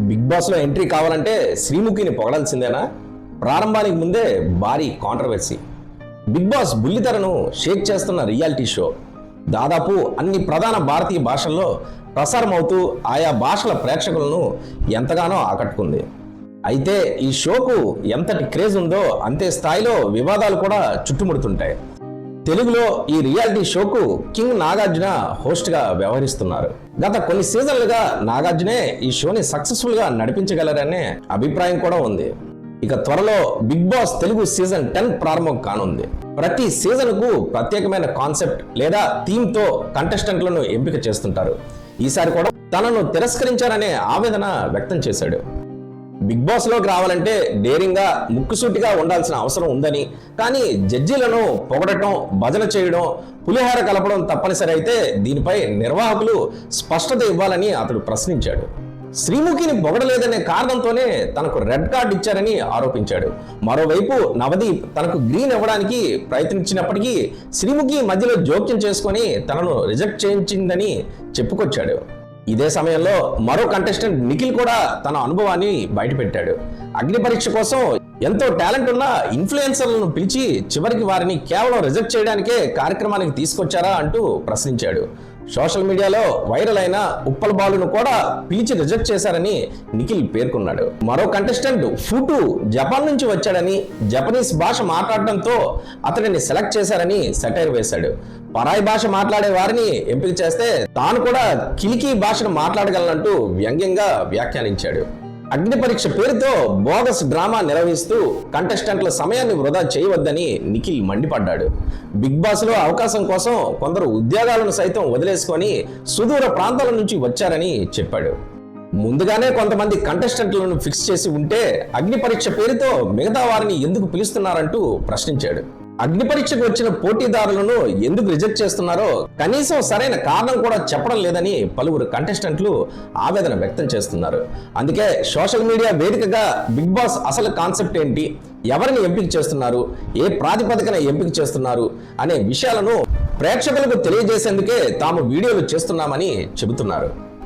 Big boss లో entry కావాలంటే శ్రీముఖిని పొగడాల్సిందేనా? ప్రారంభానికి ముందే భారీ కాంట్రవర్సీ. బిగ్ బాస్ బుల్లితెరను షేక్ చేస్తున్న రియాలిటీ షో దాదాపు అన్ని ప్రధాన భారతీయ భాషల్లో ప్రసారం అవుతూ ఆయా భాషల ప్రేక్షకులను ఎంతగానో ఆకట్టుకుంది. అయితే ఈ షోకు ఎంతటి క్రేజ్ ఉందో అంతే స్థాయిలో వివాదాలు కూడా చుట్టుముడుతుంటాయి. తెలుగులో ఈ రియాలిటీ షోకు కింగ్ నాగార్జున హోస్ట్గా వ్యవహరిస్తున్నారు. గత కొన్ని సీజన్లుగా నాగార్జునే ఈ షోని సక్సెస్ఫుల్గా నడిపించగలరనే అభిప్రాయం కూడా ఉంది. ఇక త్వరలో బిగ్ బాస్ తెలుగు సీజన్ 10 ప్రారంభం కానుంది. ప్రతి సీజన్కు ప్రత్యేకమైన కాన్సెప్ట్ లేదా థీమ్తో కంటెస్టెంట్లను ఎంపిక చేస్తుంటారు. ఈసారి కూడా తనను తిరస్కరించారనే ఆవేదన వ్యక్తం చేశాడు. బిగ్ బాస్ లోకి రావాలంటే డేరింగ్గా ముక్కుసూటిగా ఉండాల్సిన అవసరం ఉందని, కానీ జడ్జీలను పొగడటం, భజన చేయడం, పులిహార కలపడం తప్పనిసరి అయితే దీనిపై నిర్వాహకులు స్పష్టత ఇవ్వాలని అతడు ప్రశ్నించాడు. శ్రీముఖిని పొగడలేదనే కారణంతోనే తనకు రెడ్ కార్డు ఇచ్చారని ఆరోపించాడు. మరోవైపు నవదీప్ తనకు గ్రీన్ ఇవ్వడానికి ప్రయత్నించినప్పటికీ శ్రీముఖి మధ్యలో జోక్యం చేసుకొని తనను రిజెక్ట్ చేయించిందని చెప్పుకొచ్చాడు. ఇదే సమయంలో మరో కంటెస్టెంట్ నిఖిల్ కూడా తన అనుభవాన్ని బయటపెట్టాడు. అగ్ని పరీక్ష కోసం ఎంతో టాలెంట్ ఉన్న ఇన్ఫ్లుయెన్సర్లను పిలిచి చివరికి వారిని కేవలం రిజెక్ట్ చేయడానికే కార్యక్రమానికి తీసుకొచ్చారా అంటూ ప్రశ్నించాడు. సోషల్ మీడియాలో వైరల్ అయిన ఉప్పల్ బాలును కూడా పిలిచి రిజెక్ట్ చేశారని నిఖిల్ పేర్కొన్నాడు. మరో కంటెస్టెంట్ ఫుటు జపాన్ నుంచి వచ్చాడని, జపనీస్ భాష మాట్లాడడంతో అతడిని సెలెక్ట్ చేశారని సెటైర్ వేశాడు. పరాయి భాష మాట్లాడే వారిని ఎంపిక చేస్తే తాను కూడా కిలికీ భాషను మాట్లాడగలనంటూ వ్యంగ్యంగా వ్యాఖ్యానించాడు. అగ్ని పరీక్ష పేరుతో బోగస్ డ్రామా నిర్వహిస్తూ కంటెస్టెంట్ల సమయాన్ని వృధా చేయవద్దని నిఖిల్ మండిపడ్డాడు. బిగ్ బాస్ లో అవకాశం కోసం కొందరు ఉద్యోగాలను సైతం వదిలేసుకొని సుదూర ప్రాంతాల నుంచి వచ్చారని చెప్పాడు. ముందుగానే కొంతమంది కంటెస్టెంట్లను ఫిక్స్ చేసి ఉంటే అగ్ని పరీక్ష పేరుతో మిగతా వారిని ఎందుకు పిలుస్తున్నారంటూ ప్రశ్నించాడు. అగ్ని పరీక్షకు వచ్చిన పోటీదారులను ఎందుకు రిజెక్ట్ చేస్తున్నారో కనీసం సరైన కారణం కూడా చెప్పడం లేదని పలువురు కంటెస్టెంట్లు ఆవేదన వ్యక్తం చేస్తున్నారు. అందుకే సోషల్ మీడియా వేదికగా బిగ్ బాస్ అసలు కాన్సెప్ట్ ఏంటి, ఎవరిని ఎంపిక చేస్తున్నారు, ఏ ప్రాతిపదికన ఎంపిక చేస్తున్నారు అనే విషయాలను ప్రేక్షకులకు తెలియజేసేందుకే తాము వీడియోలు చేస్తున్నామని చెబుతున్నారు.